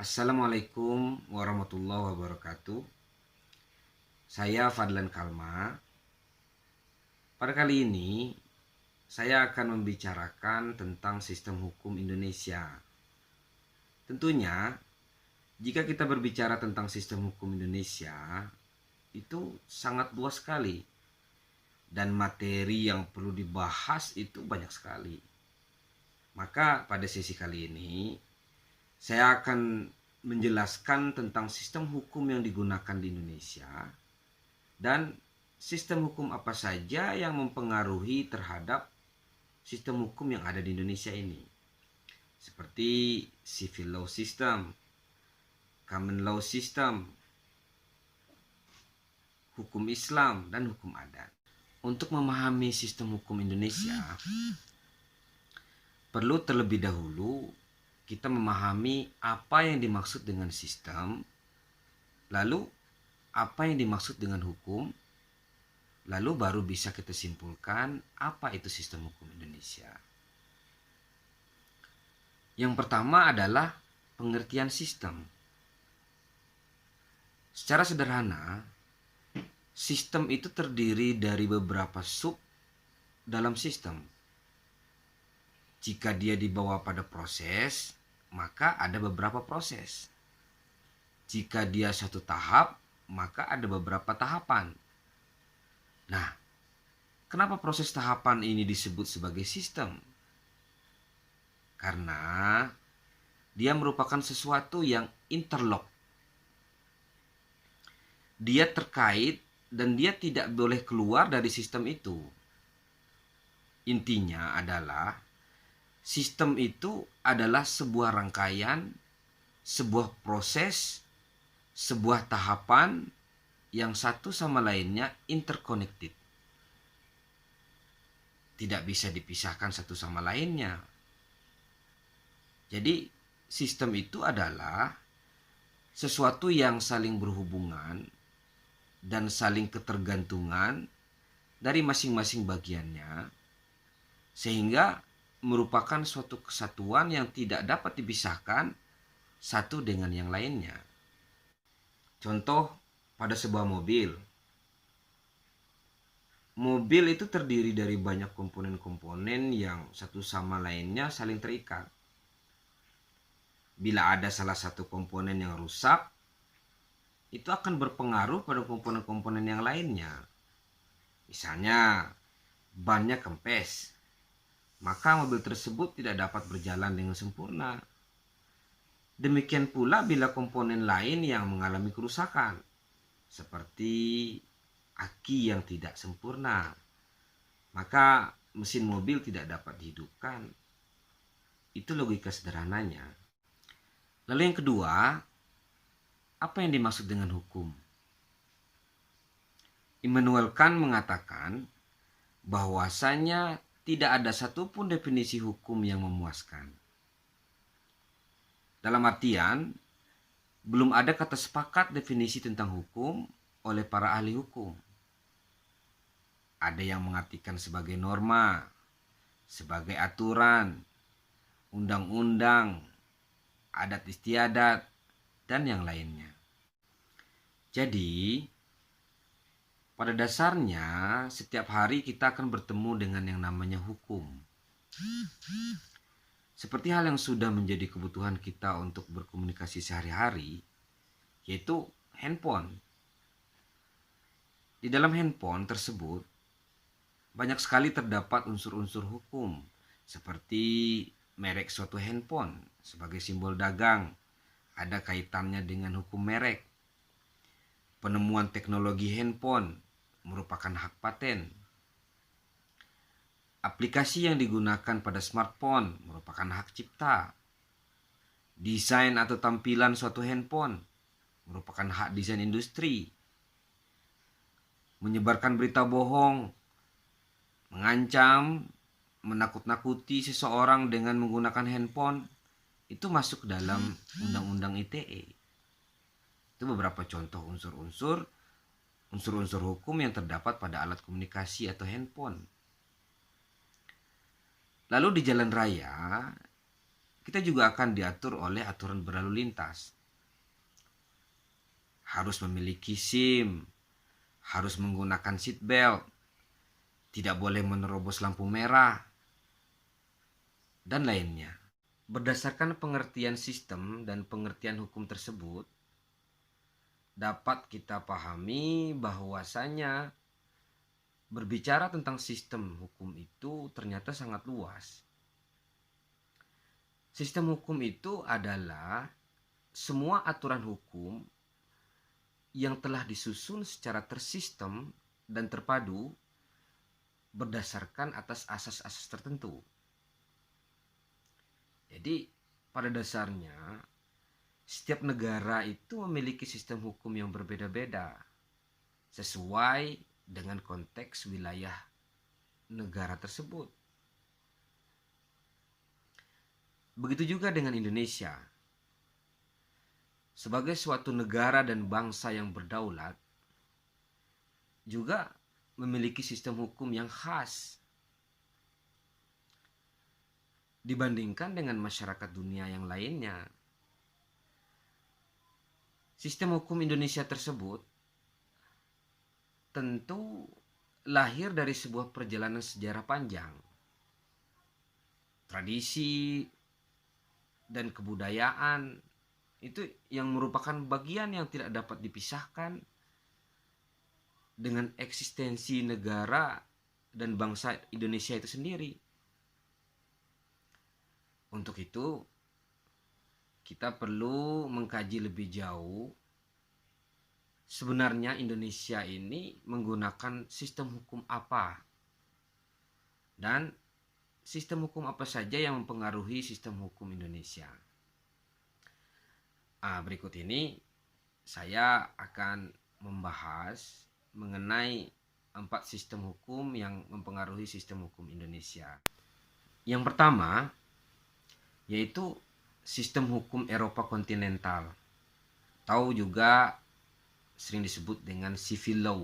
Assalamualaikum warahmatullahi wabarakatuh. Saya Fadlan Kalma. Pada kali ini saya akan membicarakan tentang sistem hukum Indonesia. Tentunya jika kita berbicara tentang sistem hukum Indonesia, itu sangat luas sekali dan materi yang perlu dibahas itu banyak sekali. Maka pada sesi kali ini saya akan menjelaskan tentang sistem hukum yang digunakan di Indonesia dan sistem hukum apa saja yang mempengaruhi terhadap sistem hukum yang ada di Indonesia ini. Seperti civil law system, common law system, hukum Islam, dan hukum adat. Untuk memahami sistem hukum Indonesia, perlu terlebih dahulu kita memahami apa yang dimaksud dengan sistem, lalu apa yang dimaksud dengan hukum, lalu baru bisa kita simpulkan apa itu sistem hukum Indonesia. Yang pertama adalah pengertian sistem. Secara sederhana, sistem itu terdiri dari beberapa sub dalam sistem. Jika dia dibawa pada proses, maka ada beberapa proses. Jika dia satu tahap, maka ada beberapa tahapan. Nah, kenapa proses tahapan ini disebut sebagai sistem? Karena dia merupakan sesuatu yang interlock. Dia terkait dan dia tidak boleh keluar dari sistem itu. Intinya adalah sistem itu adalah sebuah rangkaian, sebuah proses, sebuah tahapan yang satu sama lainnya interconnected. Tidak bisa dipisahkan satu sama lainnya. Jadi sistem itu adalah sesuatu yang saling berhubungan dan saling ketergantungan dari masing-masing bagiannya, sehingga merupakan suatu kesatuan yang tidak dapat dipisahkan satu dengan yang lainnya. Contoh pada sebuah mobil. Mobil itu terdiri dari banyak komponen-komponen yang satu sama lainnya saling terikat. Bila ada salah satu komponen yang rusak, itu akan berpengaruh pada komponen-komponen yang lainnya. Misalnya, bannya kempes, maka mobil tersebut tidak dapat berjalan dengan sempurna. Demikian pula bila komponen lain yang mengalami kerusakan, seperti aki yang tidak sempurna, maka mesin mobil tidak dapat dihidupkan. Itu logika sederhananya. Lalu yang kedua, apa yang dimaksud dengan hukum? Immanuel Kant mengatakan bahwasanya tidak ada satupun definisi hukum yang memuaskan. Dalam artian, belum ada kata sepakat definisi tentang hukum oleh para ahli hukum. Ada yang mengartikan sebagai norma, sebagai aturan, undang-undang, adat istiadat, dan yang lainnya. Jadi, pada dasarnya, setiap hari kita akan bertemu dengan yang namanya hukum. Seperti hal yang sudah menjadi kebutuhan kita untuk berkomunikasi sehari-hari, yaitu handphone. Di dalam handphone tersebut, banyak sekali terdapat unsur-unsur hukum, seperti merek suatu handphone sebagai simbol dagang, ada kaitannya dengan hukum merek. Penemuan teknologi handphone merupakan hak paten. Aplikasi yang digunakan pada smartphone merupakan hak cipta. Desain atau tampilan suatu handphone merupakan hak desain industri. Menyebarkan berita bohong, mengancam, menakut-nakuti seseorang dengan menggunakan handphone, itu masuk dalam Undang-Undang ITE. Itu beberapa contoh unsur-unsur hukum yang terdapat pada alat komunikasi atau handphone. Lalu di jalan raya, kita juga akan diatur oleh aturan berlalu lintas. Harus memiliki SIM, harus menggunakan seat belt, tidak boleh menerobos lampu merah, dan lainnya. Berdasarkan pengertian sistem dan pengertian hukum tersebut, dapat kita pahami bahwasanya berbicara tentang sistem hukum itu ternyata sangat luas. Sistem hukum itu adalah semua aturan hukum yang telah disusun secara tersistem dan terpadu berdasarkan atas asas-asas tertentu. Jadi pada dasarnya setiap negara itu memiliki sistem hukum yang berbeda-beda sesuai dengan konteks wilayah negara tersebut. Begitu juga dengan Indonesia. Sebagai suatu negara dan bangsa yang berdaulat, juga memiliki sistem hukum yang khas dibandingkan dengan masyarakat dunia yang lainnya. Sistem hukum Indonesia tersebut tentu lahir dari sebuah perjalanan sejarah panjang. Tradisi dan kebudayaan itu yang merupakan bagian yang tidak dapat dipisahkan dengan eksistensi negara dan bangsa Indonesia itu sendiri. Untuk itu, kita perlu mengkaji lebih jauh sebenarnya Indonesia ini menggunakan sistem hukum apa dan sistem hukum apa saja yang mempengaruhi sistem hukum Indonesia. Berikut ini saya akan membahas mengenai 4 sistem hukum yang mempengaruhi sistem hukum Indonesia. Yang pertama yaitu sistem hukum Eropa kontinental, atau juga sering disebut dengan civil law.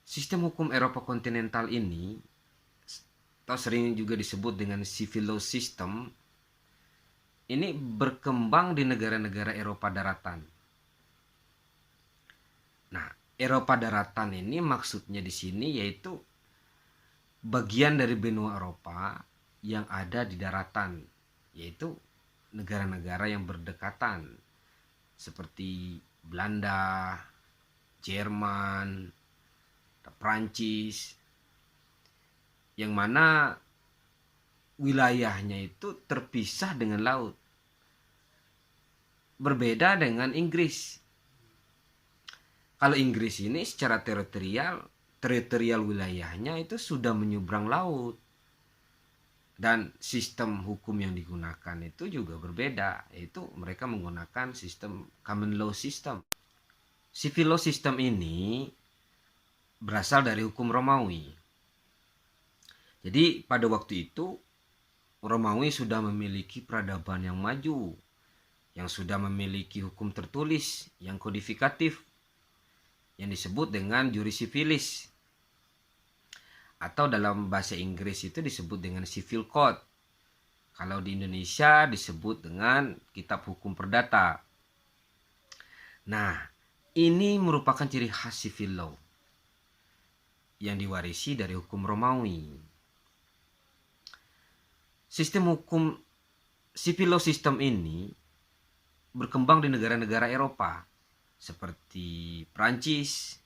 Sistem hukum Eropa kontinental ini, atau sering juga disebut dengan civil law system, ini berkembang di negara-negara Eropa daratan. Nah, Eropa daratan ini maksudnya di sini yaitu bagian dari benua Eropa yang ada di daratan, yaitu negara-negara yang berdekatan seperti Belanda, Jerman, Prancis, yang mana wilayahnya itu terpisah dengan laut. Berbeda dengan Inggris. Kalau Inggris ini secara teritorial wilayahnya itu sudah menyeberang laut. Dan sistem hukum yang digunakan itu juga berbeda, yaitu mereka menggunakan sistem common law system. Civil law system ini berasal dari hukum Romawi. Jadi pada waktu itu Romawi sudah memiliki peradaban yang maju, yang sudah memiliki hukum tertulis yang kodifikatif, yang disebut dengan juris civilis, atau dalam bahasa Inggris itu disebut dengan civil code. Kalau di Indonesia disebut dengan kitab hukum perdata. Nah, ini merupakan ciri khas civil law yang diwarisi dari hukum Romawi. Sistem hukum civil law system ini berkembang di negara-negara Eropa seperti Prancis,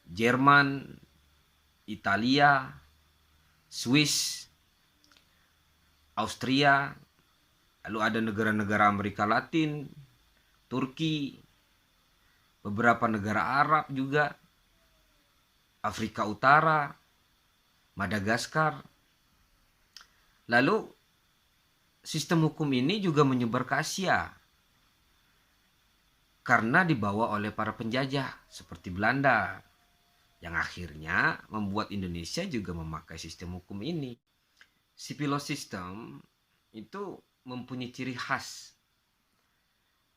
Jerman, Italia, Swiss, Austria, lalu ada negara-negara Amerika Latin, Turki, beberapa negara Arab juga, Afrika Utara, Madagaskar. Lalu sistem hukum ini juga menyebar ke Asia karena dibawa oleh para penjajah seperti Belanda, yang akhirnya membuat Indonesia juga memakai sistem hukum ini. Civil law system itu mempunyai ciri khas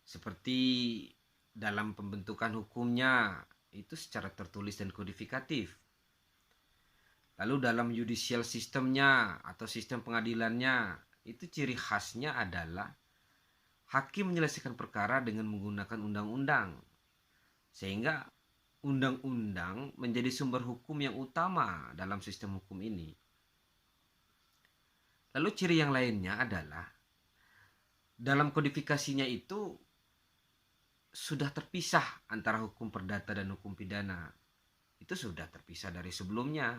seperti dalam pembentukan hukumnya itu secara tertulis dan kodifikatif. Lalu dalam judicial sistemnya atau sistem pengadilannya, itu ciri khasnya adalah hakim menyelesaikan perkara dengan menggunakan undang-undang. Sehingga undang-undang menjadi sumber hukum yang utama dalam sistem hukum ini. Lalu ciri yang lainnya adalah dalam kodifikasinya itu sudah terpisah antara hukum perdata dan hukum pidana. Itu sudah terpisah dari sebelumnya.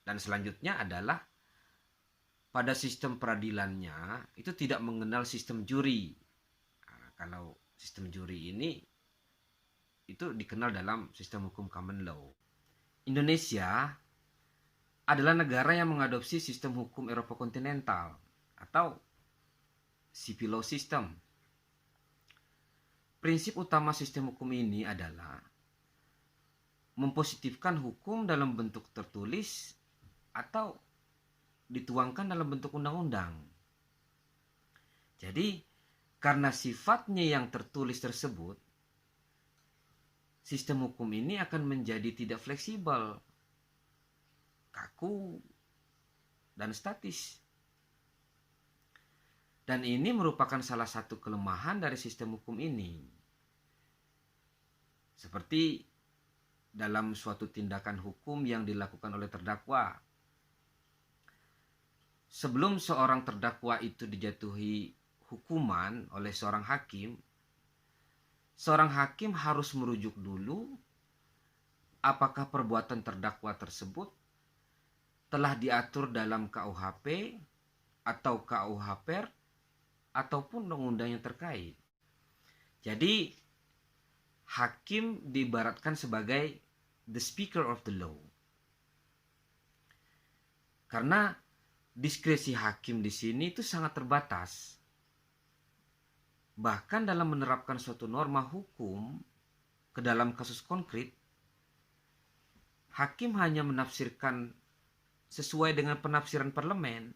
Dan selanjutnya adalah pada sistem peradilannya itu tidak mengenal sistem juri. Nah, kalau sistem juri ini itu dikenal dalam sistem hukum common law. Indonesia adalah negara yang mengadopsi sistem hukum Eropa kontinental atau civil law system. Prinsip utama sistem hukum ini adalah mempositifkan hukum dalam bentuk tertulis atau dituangkan dalam bentuk undang-undang. Jadi, karena sifatnya yang tertulis tersebut, sistem hukum ini akan menjadi tidak fleksibel, kaku, dan statis. Dan ini merupakan salah satu kelemahan dari sistem hukum ini. Seperti dalam suatu tindakan hukum yang dilakukan oleh terdakwa. Sebelum seorang terdakwa itu dijatuhi hukuman oleh seorang hakim harus merujuk dulu apakah perbuatan terdakwa tersebut telah diatur dalam KUHP atau KUHPER ataupun undang-undang yang terkait. Jadi hakim diibaratkan sebagai the speaker of the law. Karena diskresi hakim di sini itu sangat terbatas. Bahkan dalam menerapkan suatu norma hukum ke dalam kasus konkret, hakim hanya menafsirkan sesuai dengan penafsiran parlemen.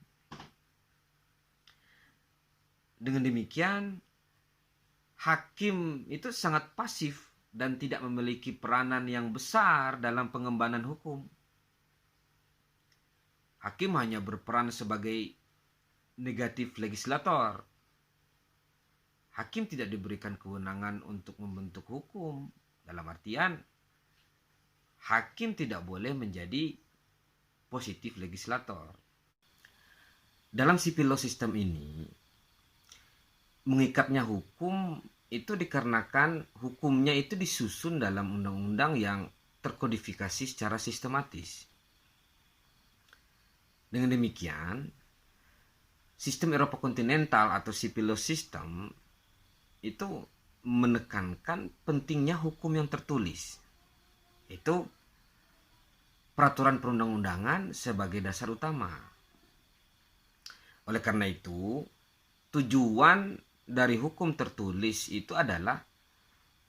Dengan demikian, hakim itu sangat pasif dan tidak memiliki peranan yang besar dalam pengembangan hukum. Hakim hanya berperan sebagai negatif legislator. Hakim tidak diberikan kewenangan untuk membentuk hukum. Dalam artian, hakim tidak boleh menjadi positif legislator. Dalam civil law system ini, mengikatnya hukum itu dikarenakan hukumnya itu disusun dalam undang-undang yang terkodifikasi secara sistematis. Dengan demikian, sistem Eropa kontinental atau civil law system itu menekankan pentingnya hukum yang tertulis. Itu peraturan perundang-undangan sebagai dasar utama. Oleh karena itu, tujuan dari hukum tertulis itu adalah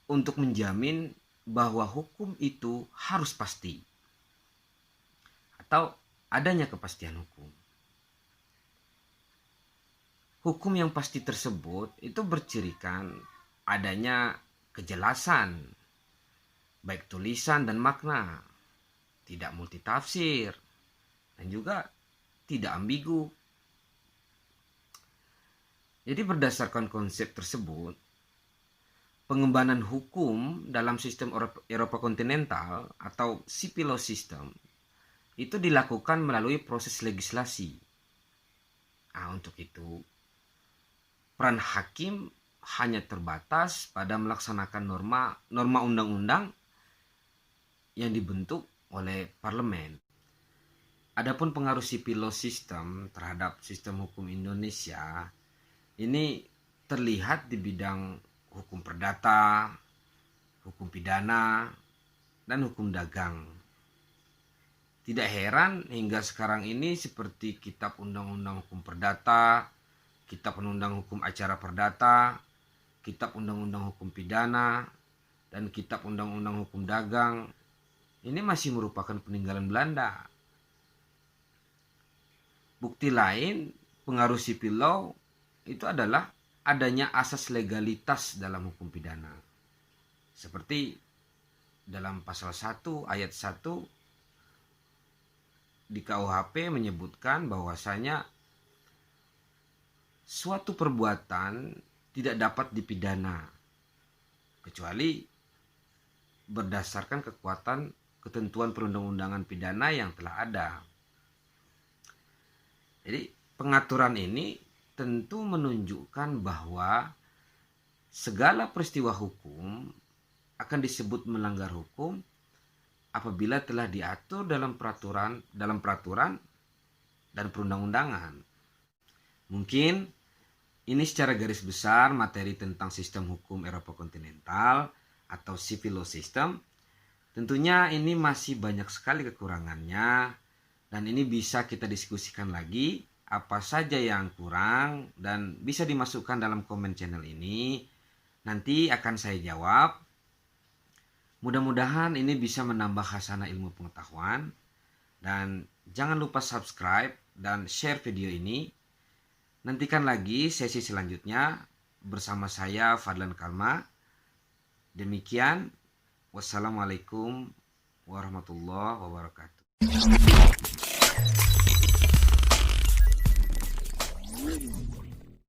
untuk menjamin bahwa hukum itu harus pasti atau adanya kepastian hukum. Hukum yang pasti tersebut itu bercirikan adanya kejelasan, baik tulisan dan makna, tidak multitafsir, dan juga tidak ambigu. Jadi berdasarkan konsep tersebut, pengembangan hukum dalam sistem Eropa kontinental atau civil law system itu dilakukan melalui proses legislasi. Nah, untuk itu, peran hakim hanya terbatas pada melaksanakan norma undang-undang yang dibentuk oleh parlemen. Adapun pengaruh civil law system terhadap sistem hukum Indonesia ini terlihat di bidang hukum perdata, hukum pidana, dan hukum dagang. Tidak heran hingga sekarang ini seperti Kitab Undang-Undang Hukum Perdata, Kitab Undang-Undang Hukum Acara Perdata, Kitab Undang-Undang Hukum Pidana, dan Kitab Undang-Undang Hukum Dagang ini masih merupakan peninggalan Belanda. Bukti lain pengaruh civil law itu adalah adanya asas legalitas dalam hukum pidana. Seperti dalam pasal 1 ayat 1 di KUHP menyebutkan bahwasanya suatu perbuatan tidak dapat dipidana kecuali berdasarkan kekuatan ketentuan perundang-undangan pidana yang telah ada. Jadi pengaturan ini tentu menunjukkan bahwa segala peristiwa hukum akan disebut melanggar hukum apabila telah diatur dalam peraturan dan perundang-undangan. Mungkin ini secara garis besar materi tentang sistem hukum Eropa kontinental atau civil law system. Tentunya ini masih banyak sekali kekurangannya dan ini bisa kita diskusikan lagi apa saja yang kurang dan bisa dimasukkan dalam komen channel ini. Nanti akan saya jawab. Mudah-mudahan ini bisa menambah khasanah ilmu pengetahuan. Dan jangan lupa subscribe dan share video ini. Nantikan lagi sesi selanjutnya bersama saya Fadlan Kalma. Demikian, wassalamualaikum warahmatullahi wabarakatuh.